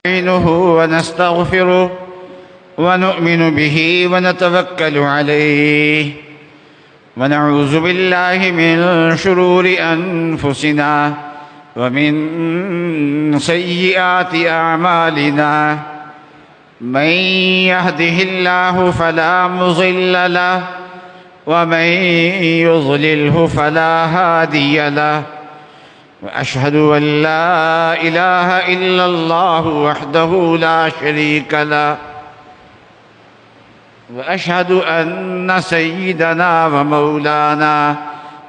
نستعينه ونستغفره ونؤمن به ونتوكل عليه ونعوذ بالله من شرور أنفسنا ومن سيئات أعمالنا من يهده الله فلا مضل له ومن يضلله فلا هادي له وأشهد أن لا إله إلا الله وحده لا شريك له وأشهد أن سيدنا ومولانا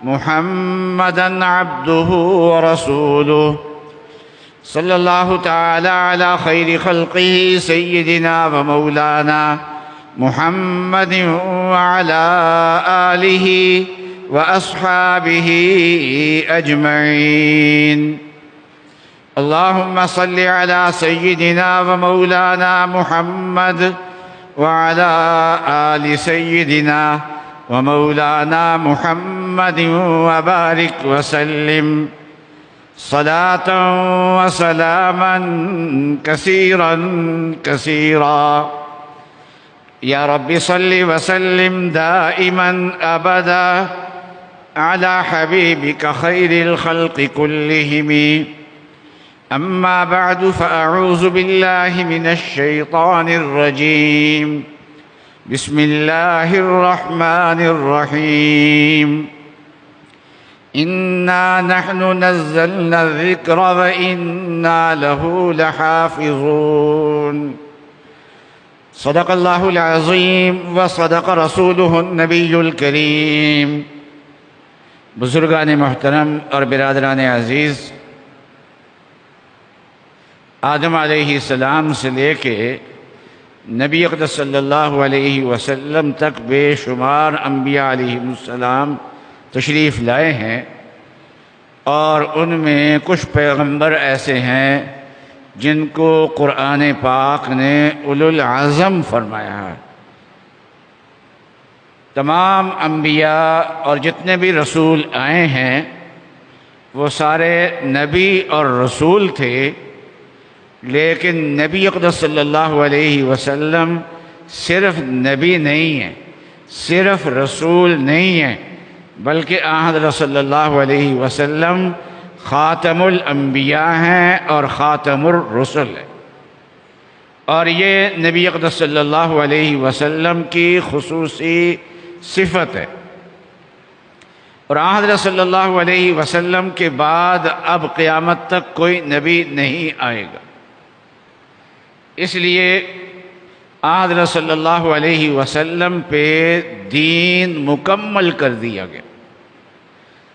محمدًا عبده ورسوله صلى الله تعالى على خير خلقه سيدنا ومولانا محمد وعلى آله وأصحابه أجمعين. اللهم صل على سيدنا ومولانا محمد وعلى آل سيدنا ومولانا محمد وبارك وسلم صلاة وسلاما كثيرا كثيرا. يا رب صل وسلم دائما أبدا على حبيبك خير الخلق كلهم. أما بعد فأعوذ بالله من الشيطان الرجيم. بسم الله الرحمن الرحيم. إنا نحن نزلنا الذكر وإنا له لحافظون. صدق الله العظيم وصدق رسوله النبي الكريم. بزرگان محترم اور برادران عزیز، آدم علیہ السلام سے لے کے نبی اقدس صلی اللہ علیہ وسلم تک بے شمار انبیاء علیہ السلام تشریف لائے ہیں، اور ان میں کچھ پیغمبر ایسے ہیں جن کو قرآن پاک نے اولو العزم فرمایا ہے۔ تمام انبیاء اور جتنے بھی رسول آئے ہیں وہ سارے نبی اور رسول تھے، لیکن نبی اقدس صلی اللہ علیہ وسلم صرف نبی نہیں ہیں، صرف رسول نہیں ہیں، بلکہ حضرت صلی اللہ علیہ وسلم خاتم الانبیاء ہیں اور خاتم الرسل ہیں، اور یہ نبی اقدس صلی اللہ علیہ وسلم کی خصوصی صفت ہے۔ اور حضرت صلی اللہ علیہ وسلم کے بعد اب قیامت تک کوئی نبی نہیں آئے گا، اس لیے حضرت صلی اللہ علیہ وسلم پہ دین مکمل کر دیا گیا۔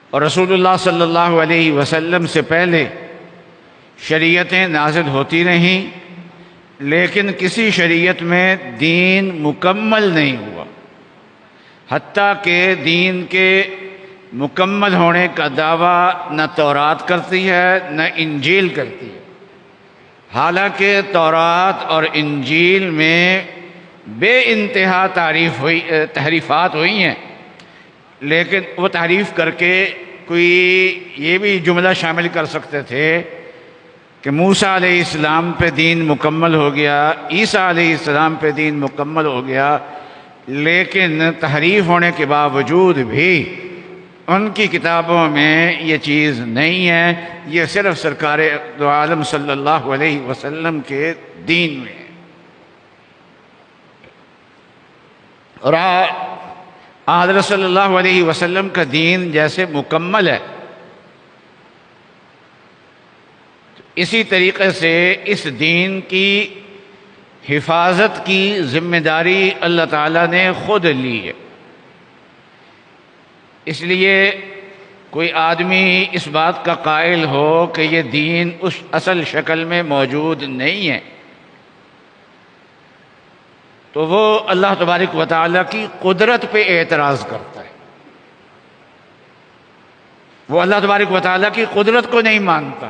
اور رسول اللہ صلی اللہ علیہ وسلم سے پہلے شریعتیں نازل ہوتی رہیں، لیکن کسی شریعت میں دین مکمل نہیں ہوا، حتیٰ کہ دین کے مکمل ہونے کا دعویٰ نہ تورات کرتی ہے نہ انجیل کرتی ہے۔ حالانکہ تورات اور انجیل میں بے انتہا تحریفات ہوئی ہیں، لیکن وہ تعریف کر کے کوئی یہ بھی جملہ شامل کر سکتے تھے کہ موسیٰ علیہ السلام پہ دین مکمل ہو گیا، عیسیٰ علیہ السلام پہ دین مکمل ہو گیا، لیکن تحریف ہونے کے باوجود بھی ان کی کتابوں میں یہ چیز نہیں ہے، یہ صرف سرکار دو عالم صلی اللہ علیہ وسلم کے دین میں ہے۔ اور حضرت صلی اللہ علیہ وسلم کا دین جیسے مکمل ہے، اسی طریقے سے اس دین کی حفاظت کی ذمہ داری اللہ تعالیٰ نے خود لی ہے۔ اس لیے کوئی آدمی اس بات کا قائل ہو کہ یہ دین اس اصل شکل میں موجود نہیں ہے تو وہ اللہ تبارک و تعالیٰ کی قدرت پہ اعتراض کرتا ہے، وہ اللہ تبارک و تعالیٰ کی قدرت کو نہیں مانتا۔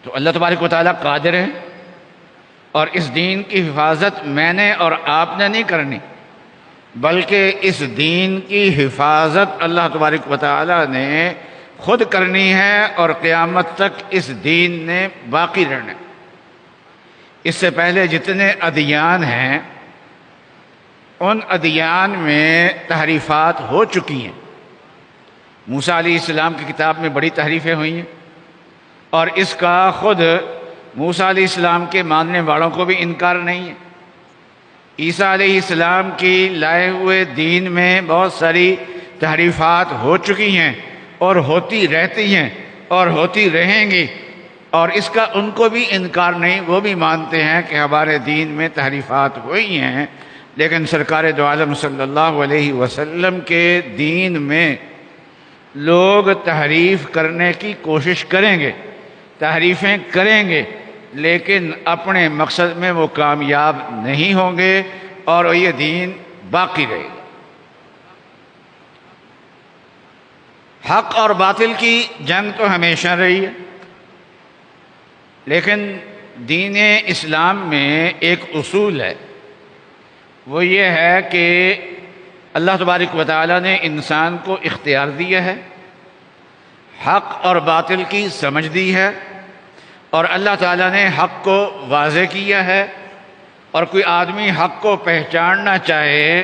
تو اللہ تبارک و تعالیٰ قادر ہے، اور اس دین کی حفاظت میں نے اور آپ نے نہیں کرنی، بلکہ اس دین کی حفاظت اللہ تبارک و تعالیٰ نے خود کرنی ہے اور قیامت تک اس دین نے باقی رہنا ہے۔ اس سے پہلے جتنے ادیان ہیں ان ادیان میں تحریفات ہو چکی ہیں۔ موسیٰ علیہ السلام کی کتاب میں بڑی تحریفیں ہوئی ہیں، اور اس کا خود موسیٰ علیہ السلام کے ماننے والوں کو بھی انکار نہیں ہے۔ عیسیٰ علیہ السلام کی لائے ہوئے دین میں بہت ساری تحریفات ہو چکی ہیں اور ہوتی رہتی ہیں اور ہوتی رہیں گی، اور اس کا ان کو بھی انکار نہیں، وہ بھی مانتے ہیں کہ ہمارے دین میں تحریفات ہوئی ہیں، لیکن سرکار دو عالم صلی اللہ علیہ وسلم کے دین میں لوگ تحریف کرنے کی کوشش کریں گے، تحریفیں کریں گے، لیکن اپنے مقصد میں وہ کامیاب نہیں ہوں گے اور یہ دین باقی رہے گا۔ حق اور باطل کی جنگ تو ہمیشہ رہی ہے، لیکن دین اسلام میں ایک اصول ہے، وہ یہ ہے کہ اللہ تبارک و تعالیٰ نے انسان کو اختیار دیا ہے، حق اور باطل کی سمجھ دی ہے، اور اللہ تعالیٰ نے حق کو واضح کیا ہے، اور کوئی آدمی حق کو پہچاننا چاہے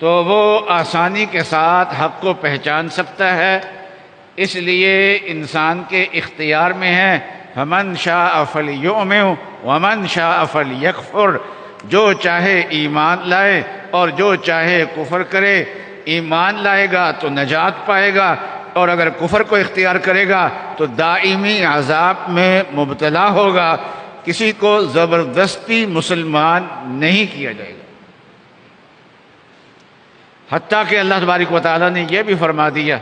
تو وہ آسانی کے ساتھ حق کو پہچان سکتا ہے۔ اس لیے انسان کے اختیار میں ہے فَمَنْ شَاءَ فَلْيُؤْمِنْ وَمَنْ شَاءَ فَلْيَكْفُرْ، جو چاہے ایمان لائے اور جو چاہے کفر کرے۔ ایمان لائے گا تو نجات پائے گا، اور اگر کفر کو اختیار کرے گا تو دائمی عذاب میں مبتلا ہوگا۔ کسی کو زبردستی مسلمان نہیں کیا جائے گا، حتیٰ کہ اللہ تبارک و تعالیٰ نے یہ بھی فرما دیا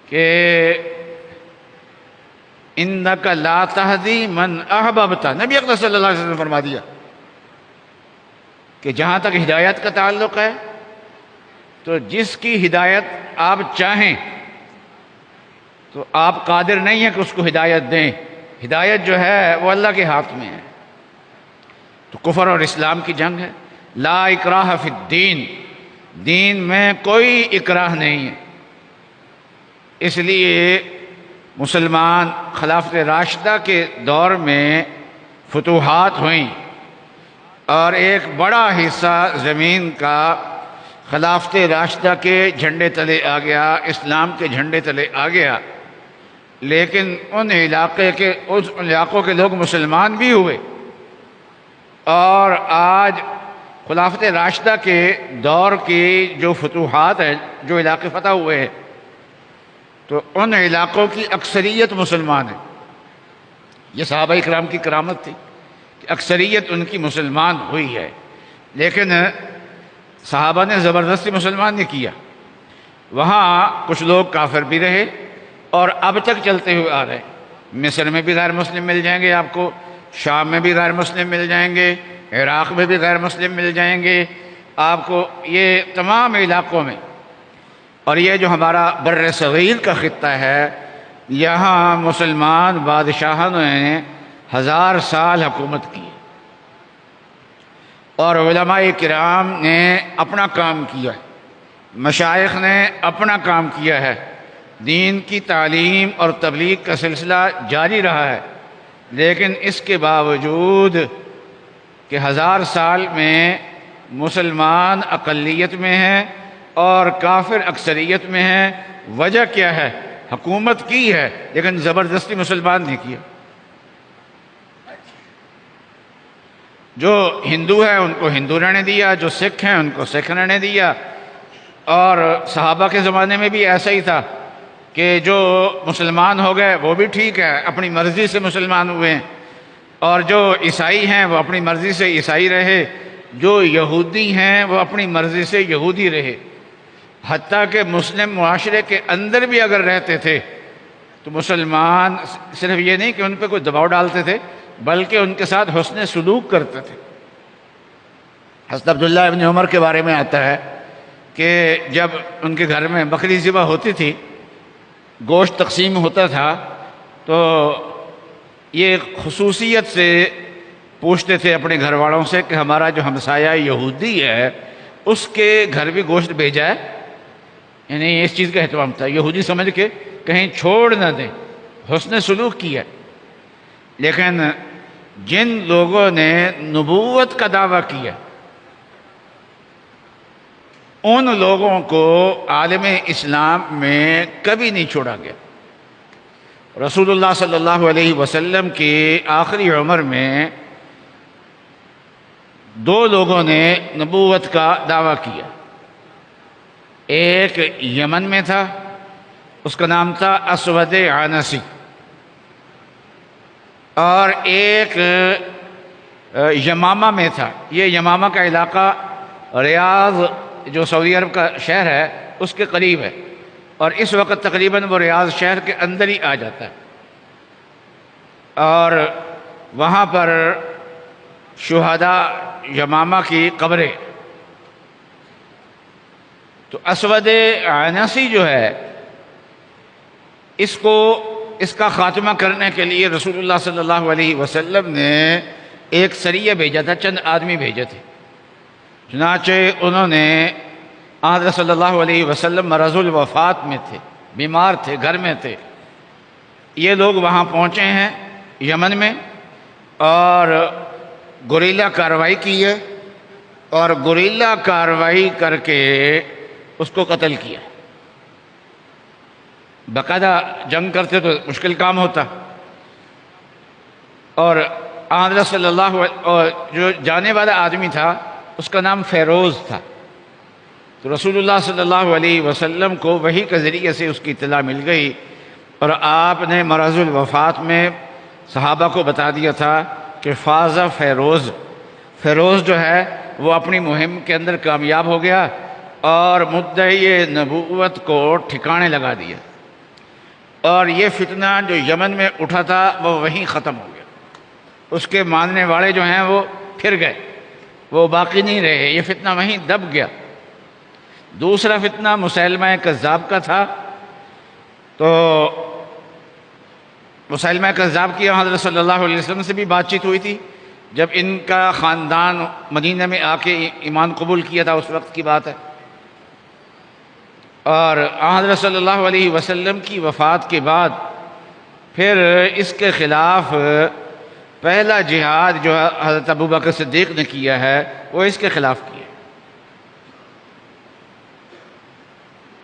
کہ اِنَّكَ لَا تَهْدِي مَنْ أَحْبَبْتَ، نبی اقدس صلی اللہ علیہ وسلم نے فرما دیا کہ جہاں تک ہدایت کا تعلق ہے تو جس کی ہدایت آپ چاہیں تو آپ قادر نہیں ہیں کہ اس کو ہدایت دیں، ہدایت جو ہے وہ اللہ کے ہاتھ میں ہے۔ تو کفر اور اسلام کی جنگ ہے۔ لا اکراہ فی الدین، دین میں کوئی اکراہ نہیں ہے۔ اس لیے مسلمان خلافت راشدہ کے دور میں فتوحات ہوئیں، اور ایک بڑا حصہ زمین کا خلافت راشدہ کے جھنڈے تلے آ گیا، اسلام کے جھنڈے تلے آ گیا، لیکن ان علاقوں کے لوگ مسلمان بھی ہوئے۔ اور آج خلافت راشدہ کے دور کی جو فتوحات ہیں، جو علاقے فتح ہوئے ہیں، تو ان علاقوں کی اکثریت مسلمان ہیں۔ یہ صحابہ اکرام کی کرامت تھی کہ اکثریت ان کی مسلمان ہوئی ہے، لیکن صحابہ نے زبردستی مسلمان نہیں کیا۔ وہاں کچھ لوگ کافر بھی رہے اور اب تک چلتے ہوئے آ رہے۔ مصر میں بھی غیر مسلم مل جائیں گے آپ کو، شام میں بھی غیر مسلم مل جائیں گے، عراق میں بھی غیر مسلم مل جائیں گے آپ کو، یہ تمام علاقوں میں۔ اور یہ جو ہمارا بر صغیر کا خطہ ہے، یہاں مسلمان بادشاہوں نے 1000 سال حکومت کی، اور علماء کرام نے اپنا کام کیا ہے، مشائخ نے اپنا کام کیا ہے، دین کی تعلیم اور تبلیغ کا سلسلہ جاری رہا ہے۔ لیکن اس کے باوجود کہ 1000 سال میں مسلمان اقلیت میں ہیں اور کافر اکثریت میں ہیں، وجہ کیا ہے؟ حکومت کی ہے لیکن زبردستی مسلمان نہیں کیا۔ جو ہندو ہیں ان کو ہندو رہنے دیا، جو سکھ ہیں ان کو سکھ رہنے دیا۔ اور صحابہ کے زمانے میں بھی ایسا ہی تھا کہ جو مسلمان ہو گئے وہ بھی ٹھیک ہے، اپنی مرضی سے مسلمان ہوئے ہیں، اور جو عیسائی ہیں وہ اپنی مرضی سے عیسائی رہے، جو یہودی ہیں وہ اپنی مرضی سے یہودی رہے۔ حتیٰ کہ مسلم معاشرے کے اندر بھی اگر رہتے تھے تو مسلمان صرف یہ نہیں کہ ان پہ کوئی دباؤ ڈالتے تھے، بلکہ ان کے ساتھ حسن سلوک کرتے تھے۔ حضرت عبداللہ ابن عمر کے بارے میں آتا ہے کہ جب ان کے گھر میں بکری ذبح ہوتی تھی، گوشت تقسیم ہوتا تھا، تو یہ خصوصیت سے پوچھتے تھے اپنے گھر والوں سے کہ ہمارا جو ہمسایہ یہودی ہے اس کے گھر بھی گوشت بھیجا ہے، یعنی اس چیز کا اہتمام تھا، یہودی سمجھ کے کہیں چھوڑ نہ دیں، حسن سلوک کیا۔ لیکن جن لوگوں نے نبوت کا دعویٰ کیا ان لوگوں کو عالم اسلام میں کبھی نہیں چھوڑا گیا۔ رسول اللہ صلی اللہ علیہ وسلم کی آخری عمر میں دو لوگوں نے نبوت کا دعویٰ کیا، ایک یمن میں تھا، اس کا نام تھا اسود عنسی، اور ایک یمامہ میں تھا۔ یہ یمامہ کا علاقہ ریاض جو سعودی عرب کا شہر ہے اس کے قریب ہے، اور اس وقت تقریباً وہ ریاض شہر کے اندر ہی آ جاتا ہے، اور وہاں پر شہداء یمامہ کی قبریں۔ تو اسود عنسی جو ہے اس کا خاتمہ کرنے کے لیے رسول اللہ صلی اللہ علیہ وسلم نے ایک سریہ بھیجا تھا، چند آدمی بھیجے تھے۔ چنانچہ انہوں نے حضرت صلی اللہ علیہ وسلم مرض الوفات میں تھے، بیمار تھے، گھر میں تھے، یہ لوگ وہاں پہنچے ہیں یمن میں، اور گوریلا کارروائی کی ہے، اور گوریلا کارروائی کر کے اس کو قتل کیا۔ باقاعدہ جنگ کرتے تو مشکل کام ہوتا، اور حضرت صلی اللہ اور جو جانے والا آدمی تھا اس کا نام فیروز تھا۔ تو رسول اللہ صلی اللہ علیہ وسلم کو وحی کے ذریعے سے اس کی اطلاع مل گئی، اور آپ نے مرض الوفات میں صحابہ کو بتا دیا تھا کہ فاز فیروز جو ہے وہ اپنی مہم کے اندر کامیاب ہو گیا، اور مدعی نبوت کو ٹھکانے لگا دیا، اور یہ فتنہ جو یمن میں اٹھا تھا وہ وہیں ختم ہو گیا۔ اس کے ماننے والے جو ہیں وہ پھر گئے، وہ باقی نہیں رہے، یہ فتنہ وہیں دب گیا۔ دوسرا فتنہ مسیلمہ کذاب کا تھا، تو مسیلمہ کذاب کی حضرت صلی اللہ علیہ وسلم سے بھی بات چیت ہوئی تھی جب ان کا خاندان مدینہ میں آ کے ایمان قبول کیا تھا، اس وقت کی بات ہے۔ اور حضرت صلی اللہ علیہ وسلم کی وفات کے بعد پھر اس کے خلاف پہلا جہاد جو حضرت ابوبکر صدیق نے کیا ہے وہ اس کے خلاف کیا،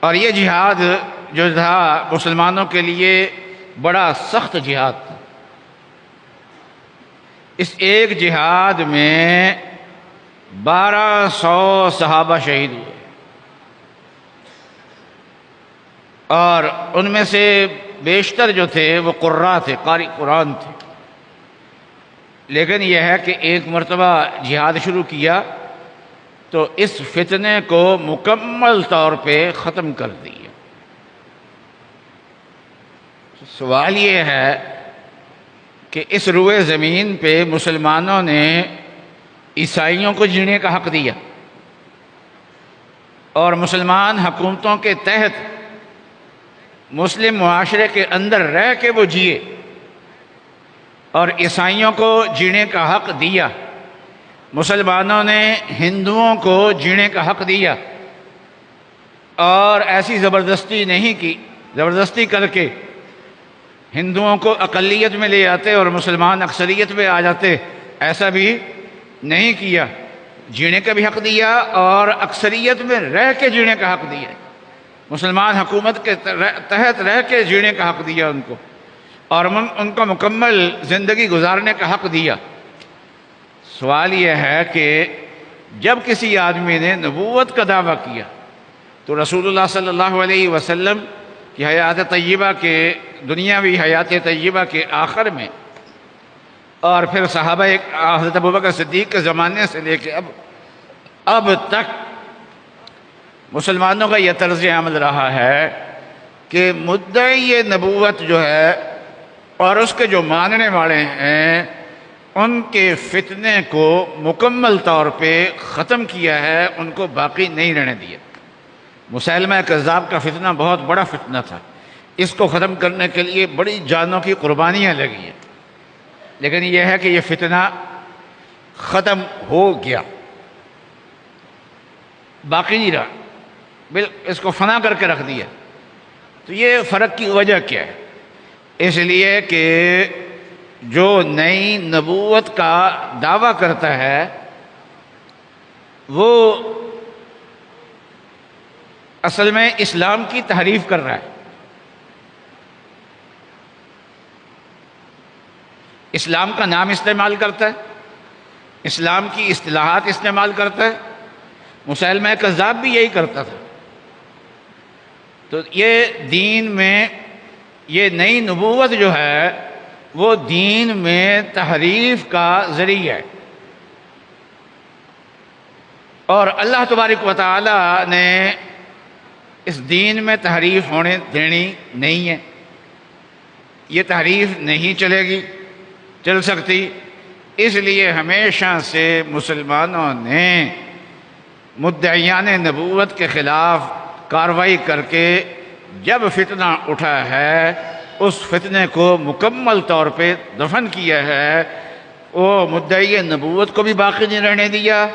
اور یہ جہاد جو تھا مسلمانوں کے لیے بڑا سخت جہاد تھا۔ اس ایک جہاد میں 1200 صحابہ شہید ہوئے، اور ان میں سے بیشتر جو تھے وہ قراء تھے، قاری قرآن تھے۔ لیکن یہ ہے کہ ایک مرتبہ جہاد شروع کیا تو اس فتنے کو مکمل طور پہ ختم کر دیا۔ سوال یہ ہے کہ اس روئے زمین پہ مسلمانوں نے عیسائیوں کو جینے کا حق دیا، اور مسلمان حکومتوں کے تحت مسلم معاشرے کے اندر رہ کے وہ جیے، اور عیسائیوں کو جینے کا حق دیا۔ مسلمانوں نے ہندوؤں کو جینے کا حق دیا، اور ایسی زبردستی نہیں کی، زبردستی کر کے ہندوؤں کو اقلیت میں لے آتے اور مسلمان اکثریت میں آ جاتے، ایسا بھی نہیں کیا۔ جینے کا بھی حق دیا اور اکثریت میں رہ کے جینے کا حق دیا، مسلمان حکومت کے تحت رہ کے جینے کا حق دیا ان کو، اور ان کو مکمل زندگی گزارنے کا حق دیا۔ سوال یہ ہے کہ جب کسی آدمی نے نبوت کا دعویٰ کیا تو رسول اللہ صلی اللہ علیہ وسلم کی حیات طیبہ کے دنیاوی حیات طیبہ کے آخر میں، اور پھر صحابہ حضرت ابوبکر صدیق کے زمانے سے لے کے اب تک مسلمانوں کا یہ طرز عمل رہا ہے کہ مدعی نبوت جو ہے اور اس کے جو ماننے والے ہیں ان کے فتنے کو مکمل طور پہ ختم کیا ہے، ان کو باقی نہیں رہنے دیا۔ مسیلمہ کذاب کا فتنہ بہت بڑا فتنہ تھا، اس کو ختم کرنے کے لیے بڑی جانوں کی قربانیاں لگی ہیں، لیکن یہ ہے کہ یہ فتنہ ختم ہو گیا، باقی نہیں رہا۔ اس کو فنا کر کے رکھ دیا۔ تو یہ فرق کی وجہ کیا ہے؟ اس لیے کہ جو نئی نبوت کا دعویٰ کرتا ہے وہ اصل میں اسلام کی تحریف کر رہا ہے، اسلام کا نام استعمال کرتا ہے، اسلام کی اصطلاحات استعمال کرتا ہے۔ مسیلمہ کذاب بھی یہی کرتا تھا۔ تو یہ دین میں یہ نئی نبوت جو ہے وہ دین میں تحریف کا ذریعہ ہے، اور اللہ تبارک و تعالی نے اس دین میں تحریف ہونے دینی نہیں ہے۔ یہ تحریف نہیں چل سکتی۔ اس لیے ہمیشہ سے مسلمانوں نے مدعیان نبوت کے خلاف کارروائی کر کے جب فتنہ اٹھا ہے اس فتنے کو مکمل طور پہ دفن کیا ہے۔ وہ مدعی نبوت کو بھی باقی نہیں رہنے دیا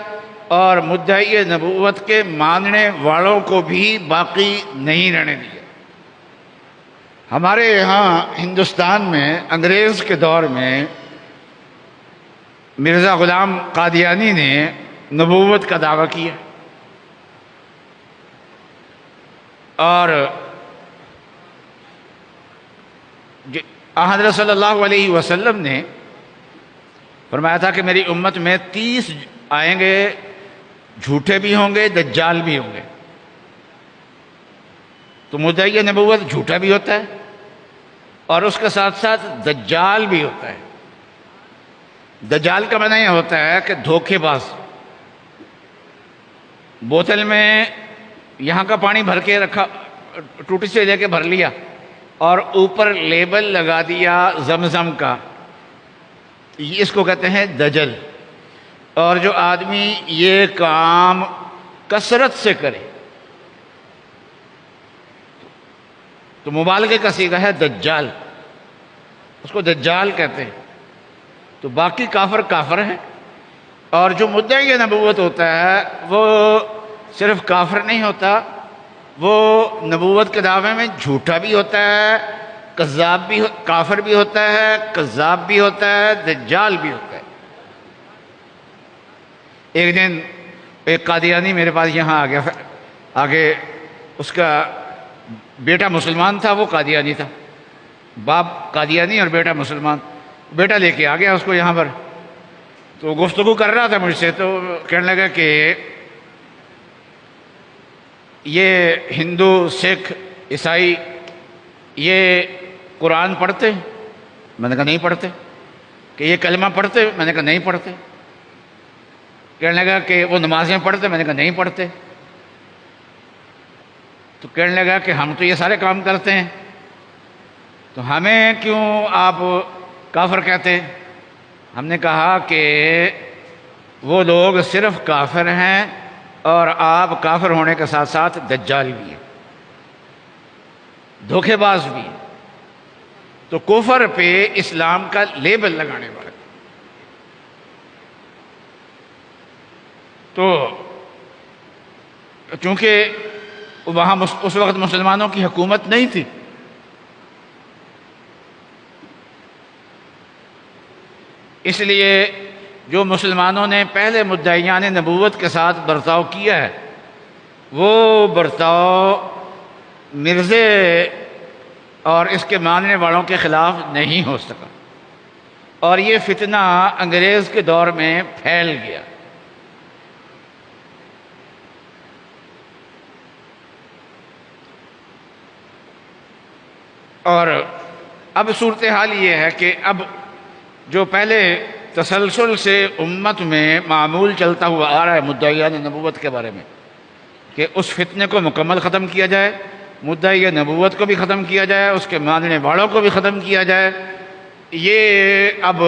اور مدعی نبوت کے ماننے والوں کو بھی باقی نہیں رہنے دیا۔ ہمارے یہاں ہندوستان میں انگریز کے دور میں مرزا غلام قادیانی نے نبوت کا دعویٰ کیا، اور حضرت صلی اللہ علیہ وسلم نے فرمایا تھا کہ میری امت میں 30 آئیں گے، جھوٹے بھی ہوں گے، دجال بھی ہوں گے۔ تو مدعی نبوت جھوٹا بھی ہوتا ہے اور اس کے ساتھ ساتھ دجال بھی ہوتا ہے۔ دجال کا معنی یہ ہوتا ہے کہ دھوکے باز۔ بوتل میں یہاں کا پانی بھر کے رکھا، ٹوٹی سے لے کے بھر لیا اور اوپر لیبل لگا دیا زمزم کا، اس کو کہتے ہیں دجل۔ اور جو آدمی یہ کام کثرت سے کرے تو مبالغے کا صیغہ ہے دجال، اس کو دجال کہتے ہیں۔ تو باقی کافر ہیں، اور جو مدعی نبوت ہوتا ہے وہ صرف کافر نہیں ہوتا، وہ نبوت کے دعوے میں جھوٹا بھی ہوتا ہے، کذاب بھی، کافر بھی ہوتا ہے، کذاب بھی ہوتا ہے، دجال بھی ہوتا ہے۔ ایک دن ایک قادیانی میرے پاس یہاں آ گیا، آگے اس کا بیٹا مسلمان تھا، وہ قادیانی تھا، باپ قادیانی اور بیٹا مسلمان۔ بیٹا لے کے آ گیا اس کو یہاں پر، تو گفتگو کر رہا تھا مجھ سے، تو کہنے لگا کہ یہ ہندو، سکھ، عیسائی یہ قرآن پڑھتے؟ میں نے کہا نہیں پڑھتے۔ کہ یہ کلمہ پڑھتے؟ میں نے کہا نہیں پڑھتے۔ کہنے لگا کہ وہ نمازیں پڑھتے؟ میں نے کہا نہیں پڑھتے۔ تو کہنے لگا کہ ہم تو یہ سارے کام کرتے ہیں، تو ہمیں کیوں آپ کافر کہتے ہیں؟ ہم نے کہا کہ وہ لوگ صرف کافر ہیں اور آپ کافر ہونے کے ساتھ ساتھ دجال بھی ہیں، دھوکے باز بھی ہیں۔ تو کفر پہ اسلام کا لیبل لگانے والے۔ تو چونکہ وہاں اس وقت مسلمانوں کی حکومت نہیں تھی، اس لیے جو مسلمانوں نے پہلے مدعیان نبوت کے ساتھ برتاؤ کیا ہے وہ برتاؤ مرزے اور اس کے ماننے والوں کے خلاف نہیں ہو سکا، اور یہ فتنہ انگریز کے دور میں پھیل گیا۔ اور اب صورتحال یہ ہے کہ اب جو پہلے تسلسل سے امت میں معمول چلتا ہوا آ رہا ہے مدعیان نبوت کے بارے میں کہ اس فتنے کو مکمل ختم کیا جائے، مدعی نبوت کو بھی ختم کیا جائے، اس کے ماننے والوں کو بھی ختم کیا جائے، یہ اب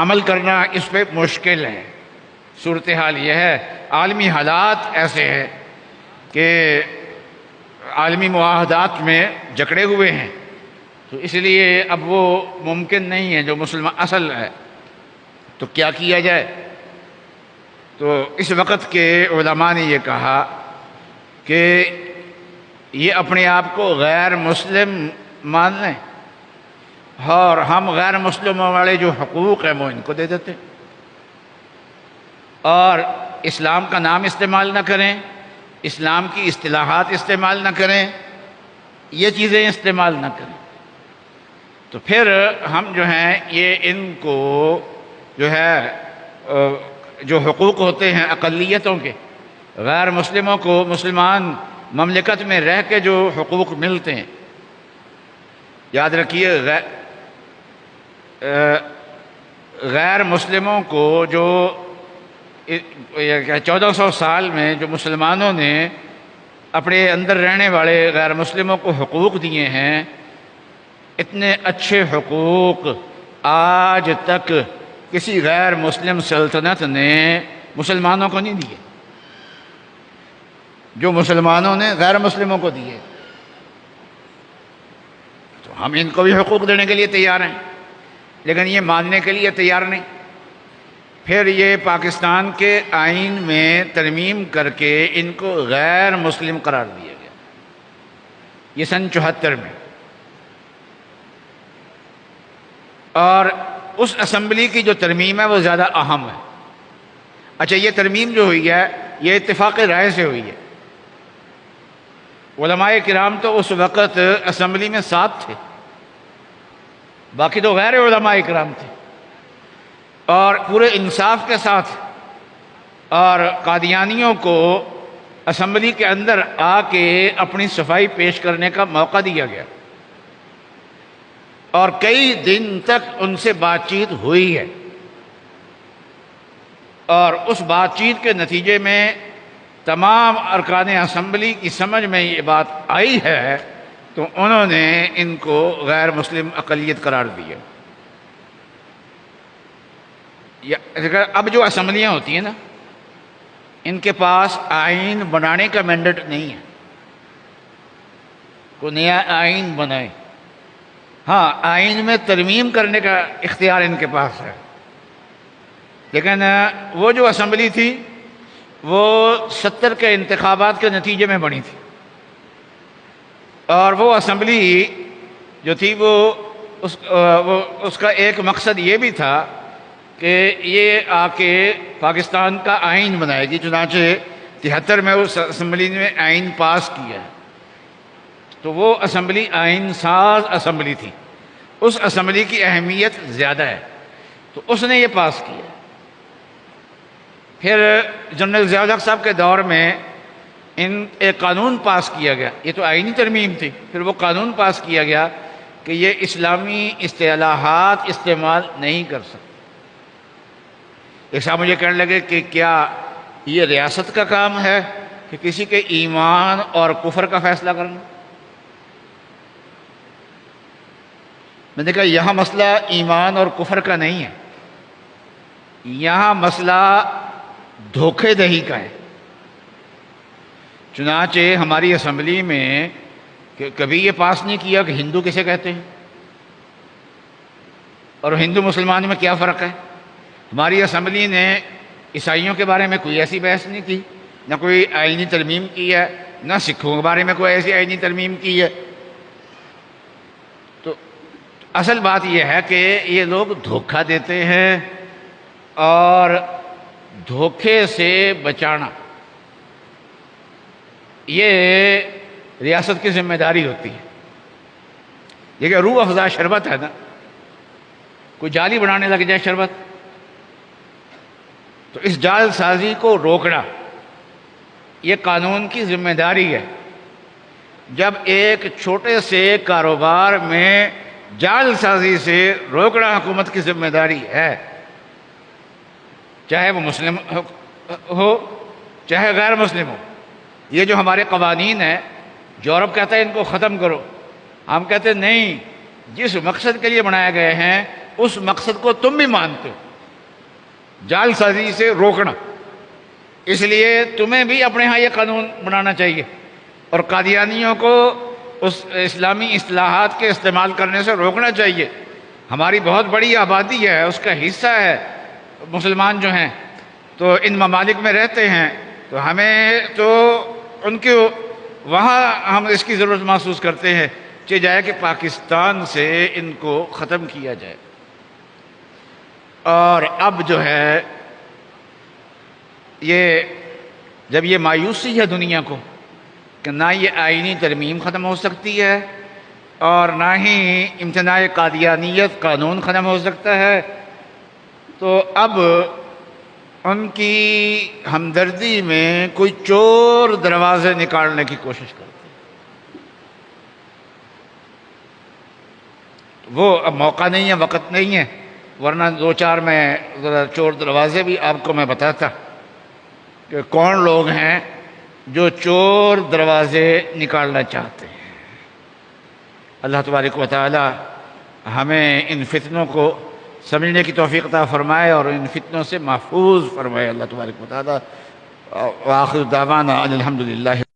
عمل کرنا اس پہ مشکل ہے۔ صورتحال یہ ہے، عالمی حالات ایسے ہیں کہ عالمی معاہدات میں جکڑے ہوئے ہیں، تو اس لیے اب وہ ممکن نہیں ہے جو مسلمان اصل ہے۔ تو کیا کیا جائے؟ تو اس وقت کے علماء نے یہ کہا کہ یہ اپنے آپ کو غیر مسلم مان لیں اور ہم غیر مسلموں والے جو حقوق ہیں وہ ان کو دے دیتے ہیں، اور اسلام کا نام استعمال نہ کریں، اسلام کی اصطلاحات استعمال نہ کریں، یہ چیزیں استعمال نہ کریں، تو پھر ہم جو ہیں یہ ان کو جو ہے جو حقوق ہوتے ہیں اقلیتوں کے، غیر مسلموں کو مسلمان مملکت میں رہ کے جو حقوق ملتے ہیں، یاد رکھیے غیر مسلموں کو جو 1400 سال میں جو مسلمانوں نے اپنے اندر رہنے والے غیر مسلموں کو حقوق دیے ہیں، اتنے اچھے حقوق آج تک کسی غیر مسلم سلطنت نے مسلمانوں کو نہیں دیے جو مسلمانوں نے غیر مسلموں کو دیے۔ تو ہم ان کو بھی حقوق دینے کے لیے تیار ہیں، لیکن یہ ماننے کے لیے تیار نہیں۔ پھر یہ پاکستان کے آئین میں ترمیم کر کے ان کو غیر مسلم قرار دیا گیا، یہ سن 74 میں، اور اس اسمبلی کی جو ترمیم ہے وہ زیادہ اہم ہے۔ اچھا، یہ ترمیم جو ہوئی ہے یہ اتفاق رائے سے ہوئی ہے۔ علماء کرام تو اس وقت اسمبلی میں 7 تھے، باقی تو غیر علماء کرام تھے، اور پورے انصاف کے ساتھ اور قادیانیوں کو اسمبلی کے اندر آ کے اپنی صفائی پیش کرنے کا موقع دیا گیا، اور کئی دن تک ان سے بات چیت ہوئی ہے، اور اس بات چیت کے نتیجے میں تمام ارکان اسمبلی کی سمجھ میں یہ بات آئی ہے تو انہوں نے ان کو غیر مسلم اقلیت قرار دیا۔ اب جو اسمبلیاں ہوتی ہیں نا، ان کے پاس آئین بنانے کا مینڈیٹ نہیں ہے، کوئی نیا آئین بنائے، ہاں آئین میں ترمیم کرنے کا اختیار ان کے پاس ہے، لیکن وہ جو اسمبلی تھی وہ 70 کے انتخابات کے نتیجے میں بنی تھی، اور وہ اسمبلی جو تھی وہ اس کا ایک مقصد یہ بھی تھا کہ یہ آ کے پاکستان کا آئین بنائے گی، چنانچہ 73 میں اس اسمبلی نے آئین پاس کیا ہے، تو وہ اسمبلی آئین ساز اسمبلی تھی، اس اسمبلی کی اہمیت زیادہ ہے، تو اس نے یہ پاس کیا۔ پھر جنرل ضیاء الحق صاحب کے دور میں ایک قانون پاس کیا گیا، یہ تو آئینی ترمیم تھی، پھر وہ قانون پاس کیا گیا کہ یہ اسلامی اصطلاحات استعمال نہیں کر سکتے۔ ایک صاحب مجھے کہنے لگے کہ کیا یہ ریاست کا کام ہے کہ کسی کے ایمان اور کفر کا فیصلہ کرنا؟ میں نے کہا یہاں مسئلہ ایمان اور کفر کا نہیں ہے، یہاں مسئلہ دھوکے دہی کا ہے۔ چنانچہ ہماری اسمبلی میں کبھی یہ پاس نہیں کیا کہ ہندو کسے کہتے ہیں اور ہندو مسلمان میں کیا فرق ہے۔ ہماری اسمبلی نے عیسائیوں کے بارے میں کوئی ایسی بحث نہیں کی، نہ کوئی آئینی ترمیم کی ہے، نہ سکھوں کے بارے میں کوئی ایسی آئینی ترمیم کی ہے۔ تو اصل بات یہ ہے کہ یہ لوگ دھوکہ دیتے ہیں، اور دھوکے سے بچانا یہ ریاست کی ذمہ داری ہوتی ہے۔ یہ کہ روح افزا شربت ہے نا، کوئی جعلی بنانے لگ جائے شربت، تو اس جعل سازی کو روکنا یہ قانون کی ذمہ داری ہے۔ جب ایک چھوٹے سے کاروبار میں جعل سازی سے روکنا حکومت کی ذمہ داری ہے، چاہے وہ مسلم ہو چاہے غیر مسلم ہو۔ یہ جو ہمارے قوانین ہیں، یورپ کہتا ہے ان کو ختم کرو، ہم کہتے ہیں نہیں، جس مقصد کے لیے بنائے گئے ہیں اس مقصد کو تم بھی مانتے ہو، جعل سازی سے روکنا، اس لیے تمہیں بھی اپنے ہاں یہ قانون بنانا چاہیے، اور قادیانیوں کو اس اسلامی اصطلاحات کے استعمال کرنے سے روکنا چاہیے۔ ہماری بہت بڑی آبادی ہے، اس کا حصہ ہے مسلمان جو ہیں، تو ان ممالک میں رہتے ہیں، تو ہمیں تو ان کے وہاں ہم اس کی ضرورت محسوس کرتے ہیں کہ جائے کہ پاکستان سے ان کو ختم کیا جائے. اور اب جو ہے یہ جب یہ مایوسی ہے دنیا کو کہ نہ یہ آئینی ترمیم ختم ہو سکتی ہے اور نہ ہی امتناع قادیانیت قانون ختم ہو سکتا ہے، تو اب ان کی ہمدردی میں کوئی چور دروازے نکالنے کی کوشش کرتے ہیں. وہ اب موقع نہیں ہے، وقت نہیں ہے، ورنہ دو چار میں ذرا چور دروازے بھی آپ کو میں بتاتا کہ کون لوگ ہیں جو چور دروازے نکالنا چاہتے ہیں. اللہ تبارک و تعالی ہمیں ان فتنوں کو سمجھنے کی توفیق عطا فرمائے اور ان فتنوں سے محفوظ فرمائے اللہ تبارک و تعالی. وآخر دعوانا ان الحمدللہ.